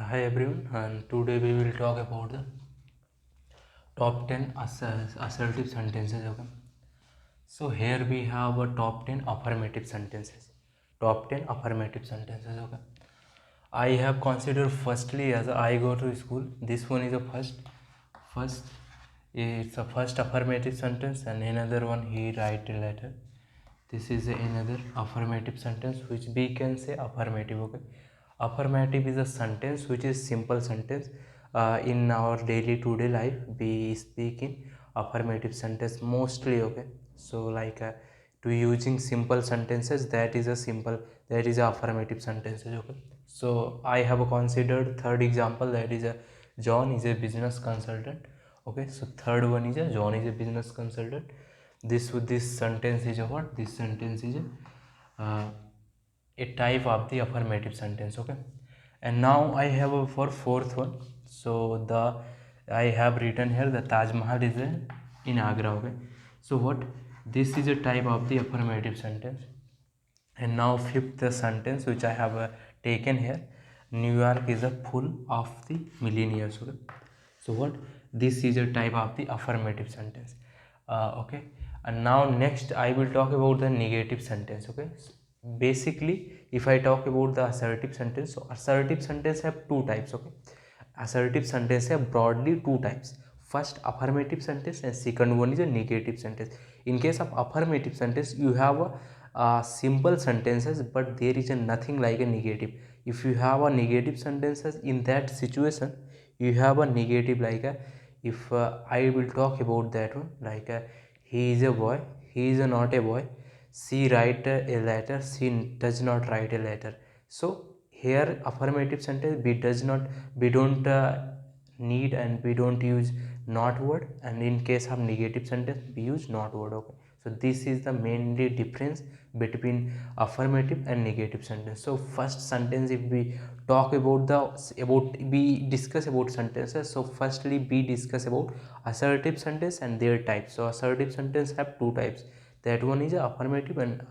Hi everyone, and today we will talk about the top 10 assertive sentences. Okay, so here we have a top 10 affirmative sentences. Top 10 affirmative sentences. Okay, I have considered firstly as I go to school. This one is a first. It's a first affirmative sentence, and another one he write a letter. This is another affirmative sentence which we can say affirmative. Okay, affirmative is a sentence which is simple sentence. In our daily today life we speak in affirmative sentence mostly. Okay, so like to using simple sentences, that is a simple, that is a affirmative sentences. Okay, so I have considered third example, that is a John is a business consultant. Okay, so third one is a John is a business consultant. This sentence is a what? This sentence is a type of the affirmative sentence. Okay, and now I have a for fourth one. So the I have written here the Taj Mahal is in Agra. Okay, so what, this is a type of the affirmative sentence. And now fifth sentence which I have taken here, New York is a full of the millionaires. Okay, so what, this is a type of the affirmative sentence. Okay, and now next I will talk about the negative sentence. Okay, so basically if I talk about the assertive sentence, so assertive sentence have two types. Okay, assertive sentence have broadly two types. First affirmative sentence and second one is a negative sentence. In case of affirmative sentence you have a simple sentences, but there is a nothing like a negative. If you have a negative sentences, in that situation you have a negative like a, if I will talk about that one, like he is a boy, he is a not a boy, she write a letter, she does not write a letter. So here affirmative sentence we don't need, and we don't use not word, and in case of negative sentence we use not word. Okay, so this is the mainly difference between affirmative and negative sentence. So first sentence, if we talk about we discuss about sentences, so firstly we discuss about assertive sentence and their types. So assertive sentence have two types, that one is affirmative and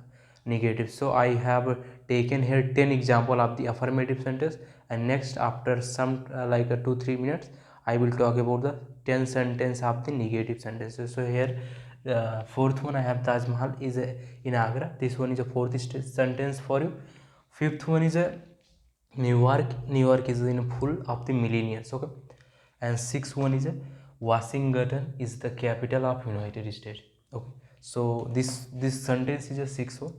negative. So I have taken here 10 example of the affirmative sentence, and next after some 2-3 minutes I will talk about the 10 sentence of the negative sentences. So here fourth one I have Taj Mahal is in Agra. This one is a fourth sentence for you. Fifth one is a New York is in full of the millionaires. Okay, and sixth one is a Washington is the capital of United States. Okay, so this sentence is a sixth one,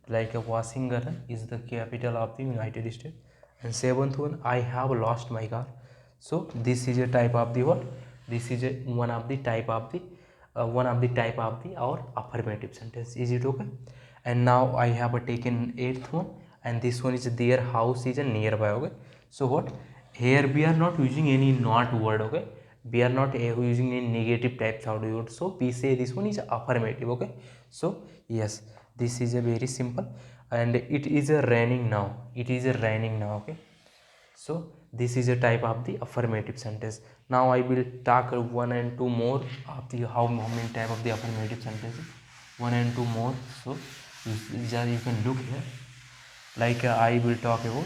like a Washington is the capital of the United States. And seventh one, I have lost my car. So this is a type of the what, this is a one of the type of the our affirmative sentence. Is it okay? And now I have taken eighth one, and this one is their house is a nearby. Okay, so what, here we are not using any not word. Okay, we are not using any negative types of word, so we say this one is affirmative. Okay, so yes, this is a very simple. And it is a raining now, it is a raining now. Okay, so this is a type of the affirmative sentence. Now I will talk one and two more of the how many type of the affirmative sentences, one and two more. So you can look here, like I will talk about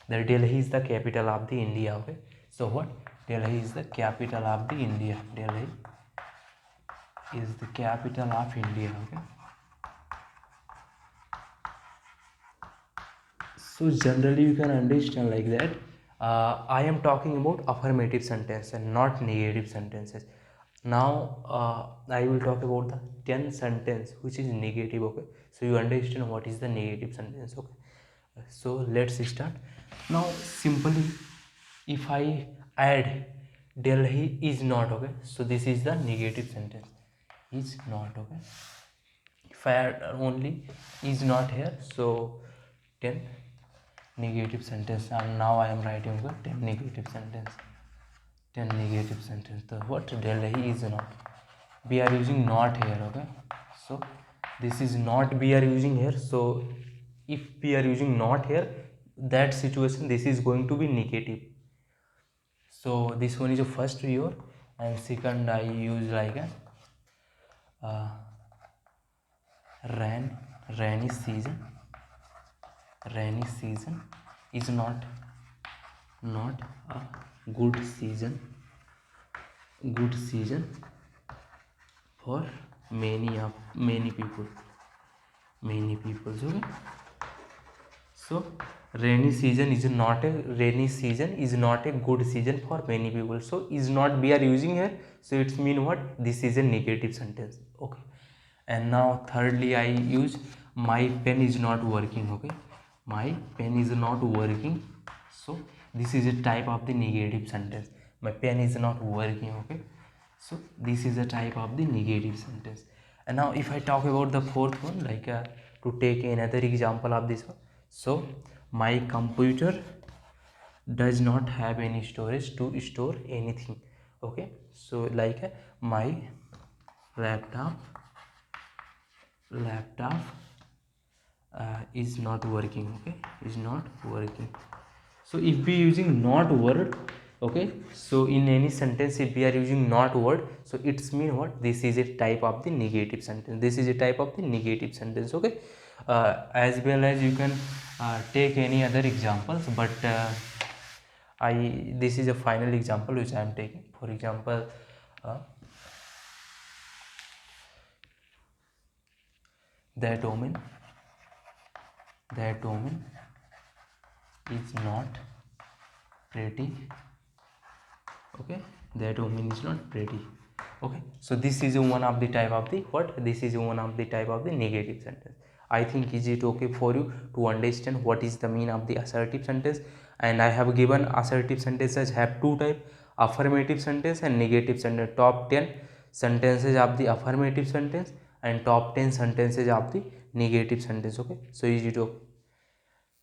the Delhi is the capital of the India. Okay, so what, Delhi is the capital of the India, Delhi is the capital of India. Okay, so generally you can understand like that. I am talking about affirmative sentence and not negative sentences. Now I will talk about the 10 sentence which is negative. Okay, so you understand what is the negative sentence. Okay, so let's start. Now simply if I add Delhi is not. Okay, so this is the negative sentence, is not. Okay, if I add only is not here, so 10 negative sentence. And now I am writing the 10 negative sentence, 10 negative sentence. The what, Delhi is not, we are using not here. Okay, so this is not we are using here. So if we are using not here, that situation this is going to be negative. So this one is a first year, and second I use like a uh, rain, rainy season, rainy season is not. not a good season for many people. Okay, so rainy season is not a good season for many people. So is not we are using here, so it's mean what, this is a negative sentence. Okay, and now thirdly I use my pen is not working. Okay, my pen is not working, so this is a type of the negative sentence. My pen is not working. Okay, so this is a type of the negative sentence. And now if I talk about the fourth one, like to take another example of this one, so my computer does not have any storage to store anything. Okay, so like my laptop is not working. Okay, is not working. So if we using not word, okay, so in any sentence if we are using not word, so it's mean what, this is a type of the negative sentence. This is a type of the negative sentence. Okay, as well as you can take any other examples, but this is a final example which I am taking. For example, uh, that woman is not pretty. Okay, that woman is not pretty. Okay, so this is one of the type of the what, this is one of the type of the negative sentence. I think is it okay for you to understand what is the mean of the assertive sentence? And I have given assertive sentences have two type, affirmative sentence and negative sentence. Top 10 sentences of the affirmative sentence and top 10 sentences of the negative sentence. Okay, so is it okay?